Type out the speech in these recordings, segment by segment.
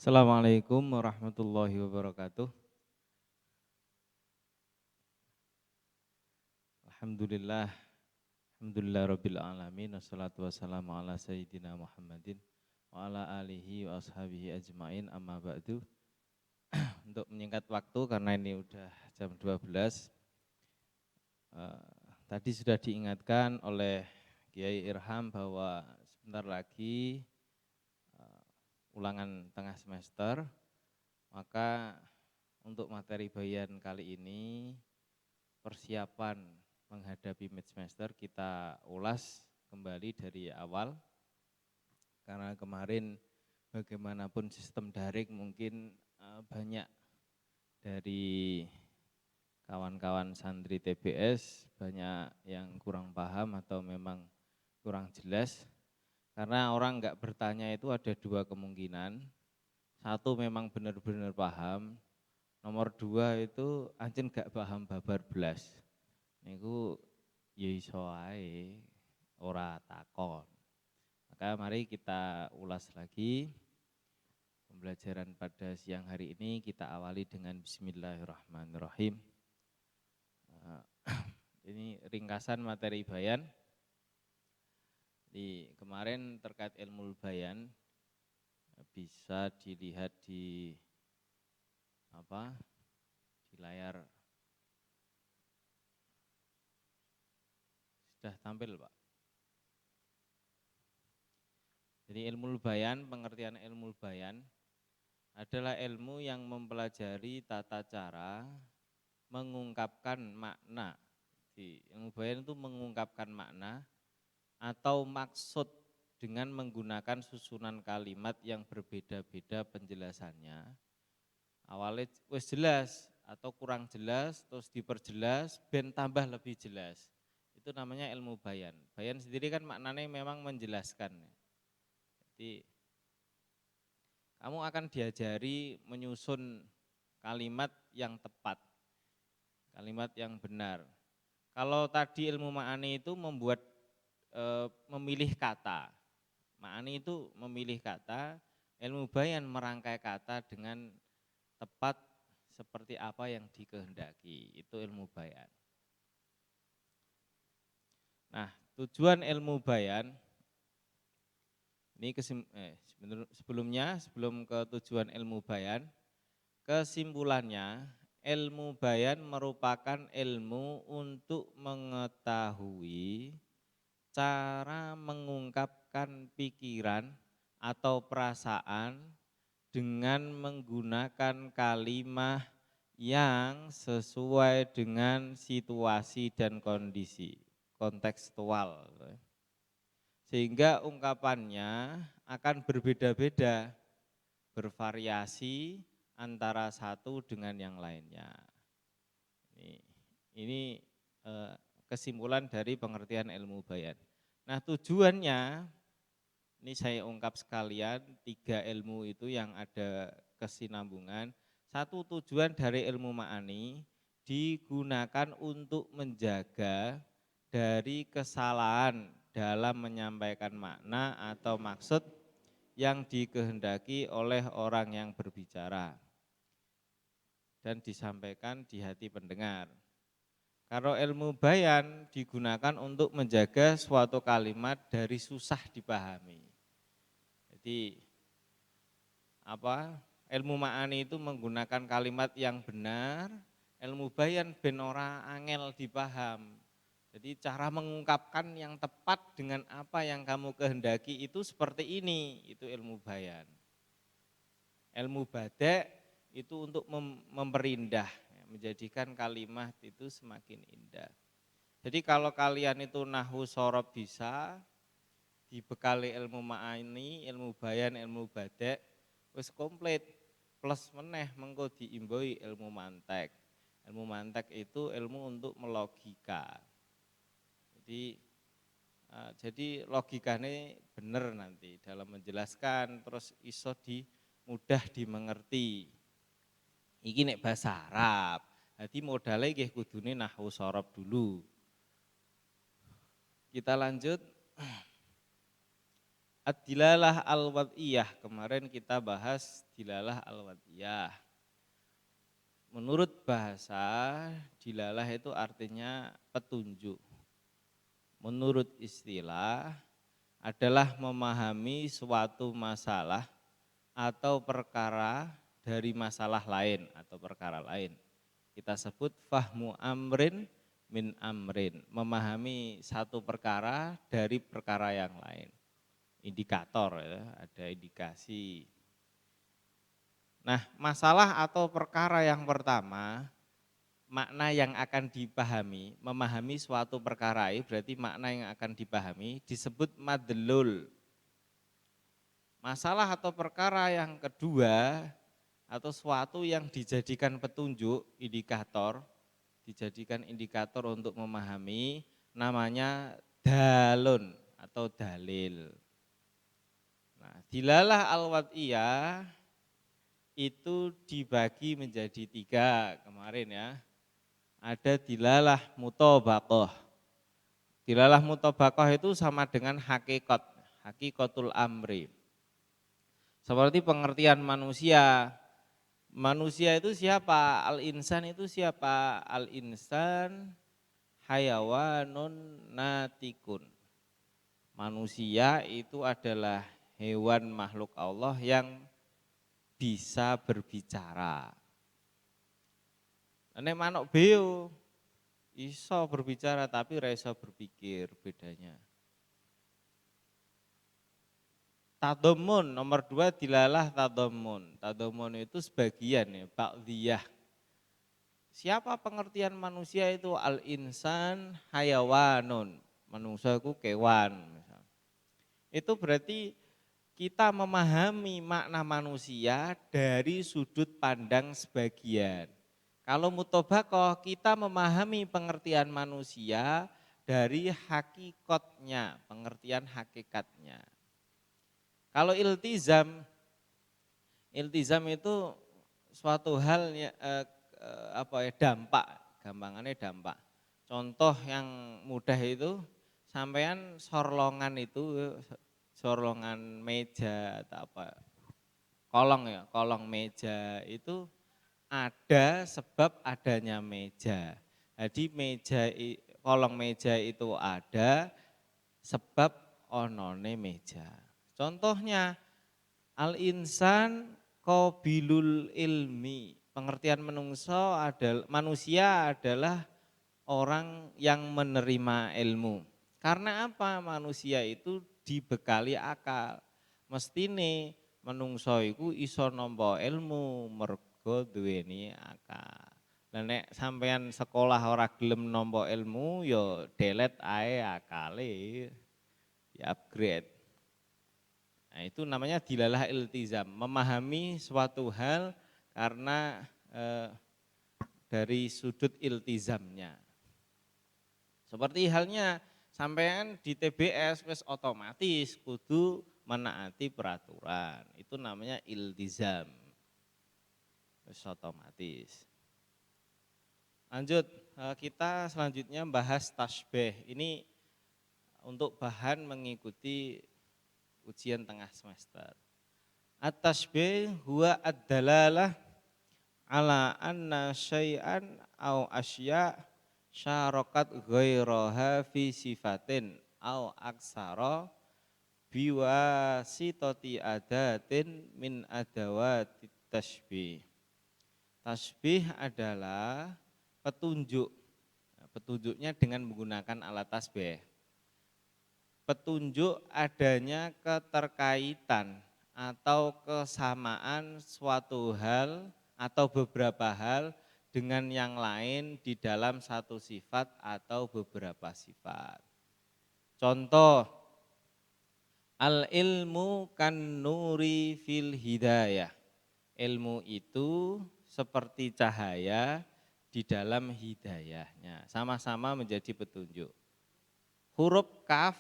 Assalamualaikum warahmatullahi wabarakatuh. Alhamdulillah, alhamdulillah rabbil alamin, wassalatu wassalamu ala sayyidina Muhammadin wa ala alihi wa ashabihi ajmain, amma ba'du. Untuk menyingkat waktu karena ini udah jam 12, tadi sudah diingatkan oleh Kiai Irham bahwa sebentar lagi ulangan tengah semester, maka untuk materi bayan kali ini persiapan menghadapi mid semester kita ulas kembali dari awal, karena kemarin bagaimanapun sistem daring mungkin banyak dari kawan-kawan santri TBS banyak yang kurang paham atau memang kurang jelas, karena orang nggak bertanya itu ada dua kemungkinan. Satu, memang benar-benar paham. Nomor dua itu ancen gak paham babar belas. Niku ya iso ae ora takon. Maka mari kita ulas lagi pembelajaran pada siang hari ini. Kita awali dengan bismillahirrahmanirrahim. Ini ringkasan materi bayan. Di kemarin terkait ilmu bayan bisa dilihat di layar. Sudah tampil, Pak. Jadi ilmu bayan, pengertian ilmu bayan adalah ilmu yang mempelajari tata cara mengungkapkan makna. Di ilmu bayan itu mengungkapkan makna atau maksud dengan menggunakan susunan kalimat yang berbeda-beda penjelasannya. Awalnya wis jelas atau kurang jelas, terus diperjelas, ben tambah lebih jelas. Itu namanya ilmu bayan. Bayan sendiri kan maknanya memang menjelaskan. Jadi kamu akan diajari menyusun kalimat yang tepat, kalimat yang benar. Kalau tadi ilmu ma'ani itu memilih kata, ma'ani itu memilih kata, ilmu bayan merangkai kata dengan tepat seperti apa yang dikehendaki, itu ilmu bayan. Nah, tujuan ilmu bayan, ini sebelum ke tujuan ilmu bayan, kesimpulannya ilmu bayan merupakan ilmu untuk mengetahui cara mengungkapkan pikiran atau perasaan dengan menggunakan kalimat yang sesuai dengan situasi dan kondisi kontekstual, sehingga ungkapannya akan berbeda-beda, bervariasi antara satu dengan yang lainnya. Ini kesimpulan dari pengertian ilmu bayan. Nah, tujuannya ini saya ungkap sekalian, 3 ilmu itu yang ada kesinambungan. Satu, tujuan dari ilmu ma'ani digunakan untuk menjaga dari kesalahan dalam menyampaikan makna atau maksud yang dikehendaki oleh orang yang berbicara dan disampaikan di hati pendengar. Kalau ilmu bayan digunakan untuk menjaga suatu kalimat dari susah dipahami. Jadi ilmu ma'ani itu menggunakan kalimat yang benar, ilmu bayan ben ora angel dipaham. Jadi cara mengungkapkan yang tepat dengan apa yang kamu kehendaki itu seperti ini, itu ilmu bayan. Ilmu bada' itu untuk memperindah, menjadikan kalimat itu semakin indah. Jadi kalau kalian itu nahwu shorob bisa, dibekali ilmu ma'ani, ilmu bayan, ilmu bada', wis komplit, plus meneh mengko diimboi ilmu mantek. Ilmu mantek itu ilmu untuk melogika. Jadi logikanya benar nanti dalam menjelaskan, terus iso mudah dimengerti. Iki nek bahasa Arab, jadi modalnya nggih kudune nahwu shorob dulu. Kita lanjut. Ad-dilalah al-wad'iyah, kemarin kita bahas dilalah al-wad'iyah. Menurut bahasa, dilalah itu artinya petunjuk. Menurut istilah adalah memahami suatu masalah atau perkara dari masalah lain atau perkara lain. Kita sebut fahmu amrin min amrin, memahami satu perkara dari perkara yang lain. Indikator ya, ada indikasi. Nah, masalah atau perkara yang pertama, makna yang akan dipahami, memahami suatu perkara berarti makna yang akan dipahami disebut madlul. Masalah atau perkara yang kedua atau suatu yang dijadikan petunjuk, indikator, dijadikan indikator untuk memahami namanya dalun atau dalil. Nah, dilalah al-wad'iyah itu dibagi menjadi 3 kemarin ya. Ada dilalah mutabaqah. Dilalah mutabaqah itu sama dengan hakikat, hakikatul amri. Seperti pengertian manusia. Manusia itu siapa? Al-insan itu siapa? Al-insan hayawanun natikun. Manusia itu adalah hewan makhluk Allah yang bisa berbicara. Nek manuk beo iso berbicara tapi ora iso berpikir, bedanya. Tadammun nomor 2 dilalah tadammun. Tadammun itu sebagian ya, ba'diyah. Siapa pengertian manusia itu? Al-insan hayawanun. Manusia itu kewan. Itu berarti kita memahami makna manusia dari sudut pandang sebagian. Kalau mutabaqah kita memahami pengertian manusia dari hakikatnya, pengertian hakikatnya. Kalau iltizam itu suatu hal dampak, gampangannya dampak. Contoh yang mudah itu sampean sorlongan itu, sorlongan meja atau apa, kolong meja itu ada sebab adanya meja. Jadi kolong meja itu ada sebab onone meja. Contohnya al-insan qabilul ilmi. Pengertian manusia adalah orang yang menerima ilmu. Karena apa? Manusia itu dibekali akal. Mestine menungso iku iso nampa ilmu mergo duweni akal. Lah nek sampean sekolah ora gelem nampa ilmu ya delete ae akale. Ya upgrade. Nah, itu namanya dilalah iltizam, memahami suatu hal karena dari sudut iltizamnya. Seperti halnya sampean di TBS wis otomatis kudu menaati peraturan. Itu namanya iltizam. Wis otomatis. Lanjut, kita selanjutnya bahas tasbih. Ini untuk bahan mengikuti ujian tengah semester. At-tasbih huwa ad-dalalah ala anna syai'an au asya' syarakat ghairaha fi sifatin au aksara biwasitati adatin min adawati tasbih. Tasbih adalah petunjuk. Petunjuknya dengan menggunakan alat tasbih. Petunjuk adanya keterkaitan atau kesamaan suatu hal atau beberapa hal dengan yang lain di dalam satu sifat atau beberapa sifat. Contoh, al-ilmu kan nuri fil hidayah. Ilmu itu seperti cahaya di dalam hidayahnya, sama-sama menjadi petunjuk. Huruf kaf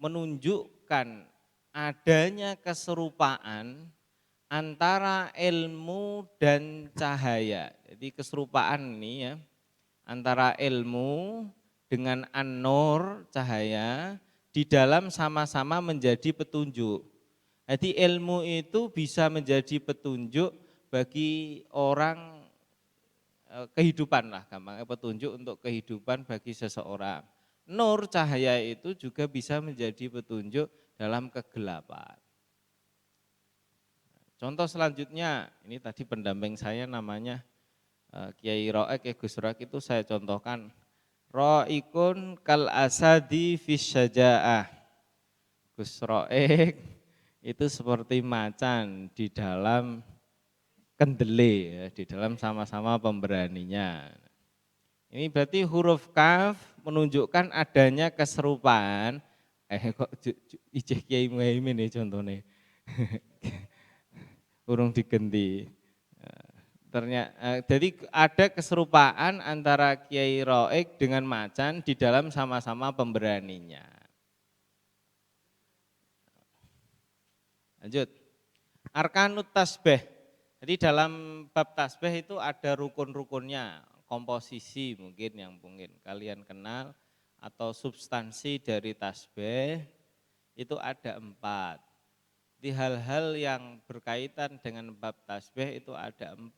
menunjukkan adanya keserupaan antara ilmu dan cahaya. Jadi keserupaan ini ya, antara ilmu dengan an-nur cahaya di dalam sama-sama menjadi petunjuk. Jadi ilmu itu bisa menjadi petunjuk bagi orang, kehidupan lah, gampangnya petunjuk untuk kehidupan bagi seseorang. Nur cahaya itu juga bisa menjadi petunjuk dalam kegelapan. Contoh selanjutnya, ini tadi pendamping saya namanya Kiai Roek, Gus Roek, itu saya contohkan. Ro'ikun kal asadi fis syaja'ah. Gus Roek itu seperti macan di dalam kendele, ya, di dalam sama-sama pemberaninya. Ini berarti huruf kaf menunjukkan adanya keserupaan. Kok ijeh Kiai Muhaimin nih contohnya. Urung digenti. Ternyata, jadi ada keserupaan antara Kiai Roek dengan macan di dalam sama-sama pemberaninya. Lanjut. Arkanut tasbih. Jadi dalam bab tasbih itu ada rukun-rukunnya, komposisi mungkin kalian kenal, atau substansi dari tasbih itu ada 4. Di hal-hal yang berkaitan dengan bab tasbih itu ada 4.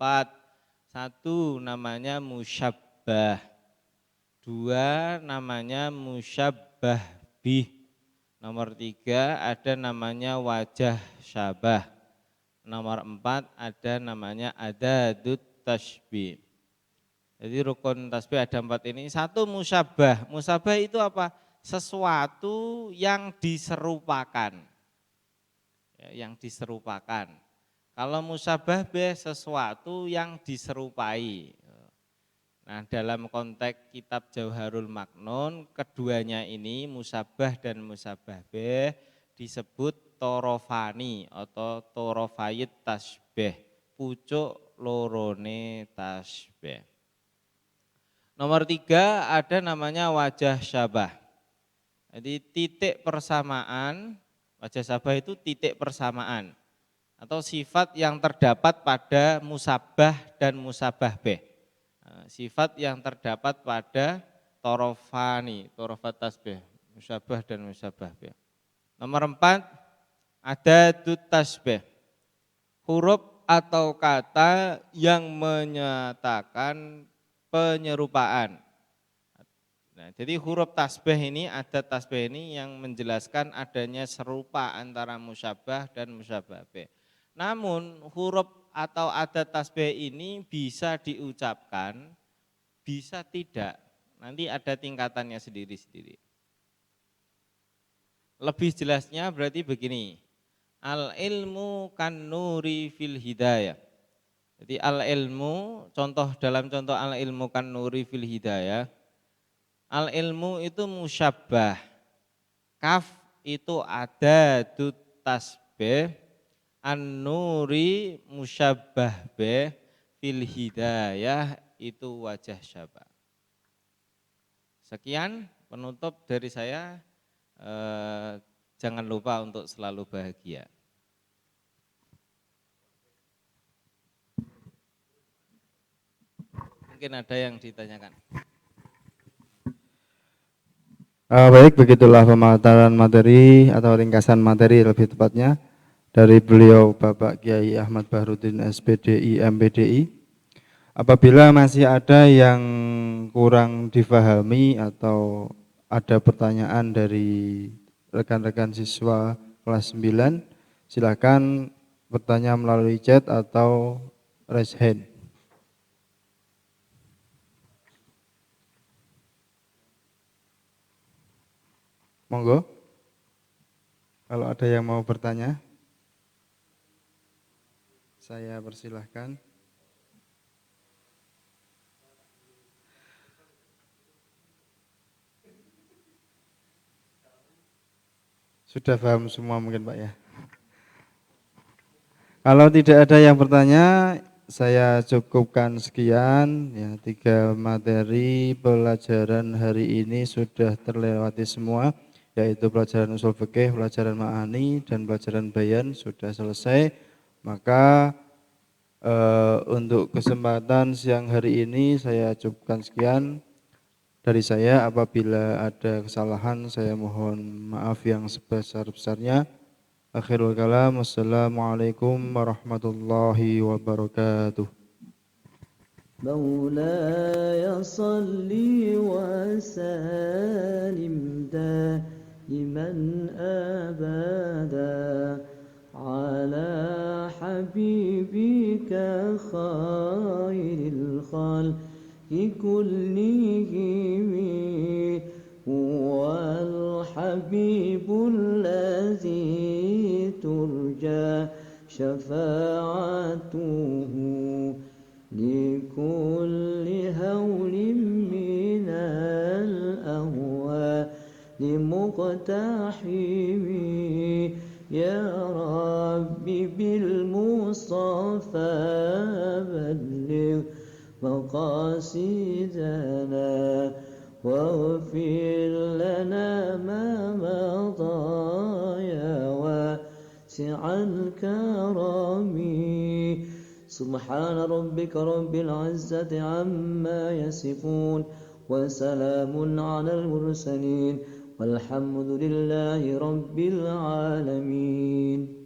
1 namanya musyabbah, 2 namanya musyabbah bih, nomor 3 ada namanya wajah syabah, nomor 4 ada namanya adadut tasbih. Jadi rukun tasbih ada 4 ini. 1 musyabbah, musyabbah itu apa? Sesuatu yang diserupakan. Yang diserupakan. Kalau musyabbah bih sesuatu yang diserupai. Nah, dalam konteks kitab Jauharul Maknun, keduanya ini musyabbah dan musyabbah bih disebut torofani atau torofayit tasbih, pucuk lorone tasbih. Nomor 3 ada namanya wajah syabah. Jadi titik persamaan. Wajah syabah itu titik persamaan atau sifat yang terdapat pada musyabbah dan musyabbah bih. Sifat yang terdapat pada torofani, torofat tasbih, musyabbah dan musyabbah bih. Nomor 4 ada adadut tasbih. Huruf atau kata yang menyatakan penyerupaan. Nah, jadi huruf tasbih ini, adat tasbih ini yang menjelaskan adanya serupa antara musyabbah dan musyabbah bih. Namun huruf atau adat tasbih ini bisa diucapkan, bisa tidak. Nanti ada tingkatannya sendiri-sendiri. Lebih jelasnya berarti begini. Al ilmu kan nuri fil hidayah. Jadi al ilmu, dalam contoh al ilmu kan nuri fil hidayah. Al ilmu itu musyabbah, kaf itu adadut tasbih, an-nuri musyabbah bih, fil hidayah itu wajah syabah. Sekian penutup dari saya, jangan lupa untuk selalu bahagia. Mungkin ada yang ditanyakan. Baik, begitulah pemaparan materi atau ringkasan materi lebih tepatnya dari beliau Bapak Kiai Ahmad Bahrudin SPDI MPDI. Apabila masih ada yang kurang difahami atau ada pertanyaan dari rekan-rekan siswa kelas 9, silakan bertanya melalui chat atau raise hand. Monggo, kalau ada yang mau bertanya, saya persilahkan. Sudah paham semua mungkin Pak ya. Kalau tidak ada yang bertanya, saya cukupkan sekian. Ya, 3 materi pelajaran hari ini sudah terlewati semua, yaitu pelajaran usul fikih, pelajaran ma'ani, dan pelajaran bayan sudah selesai. Maka untuk kesempatan siang hari ini saya cukupkan sekian. dari saya. Apabila ada kesalahan, saya mohon maaf yang sebesar-besarnya. Akhirul kalam, wassalamualaikum warahmatullahi wabarakatuh. مولاي صل وسلم دائما أبدا على حبيبك خير الخلق كلهم هو الحبيب الذي ترجى شفاعته لكل هول من الأهوال مقتحم يا ربي بالمصطفى بلغ مقاصدنا واغفر لنا ما مضى يا واسع الكرم سبحان ربك رب العزة عما يصفون وسلام على المرسلين والحمد لله رب العالمين.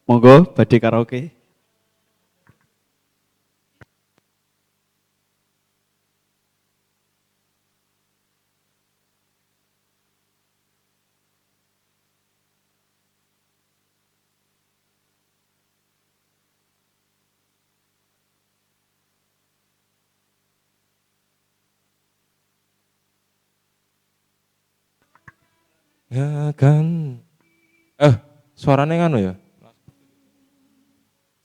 Monggo badhe karaoke. Ya kan. Suaranya nganu ya?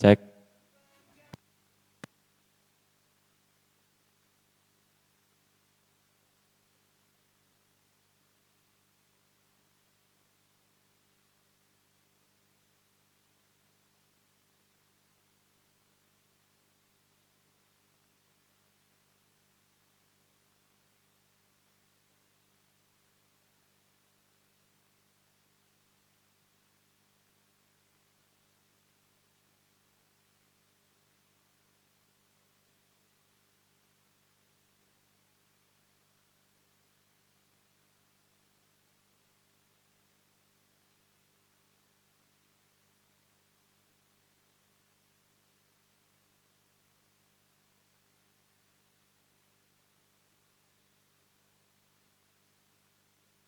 Cek.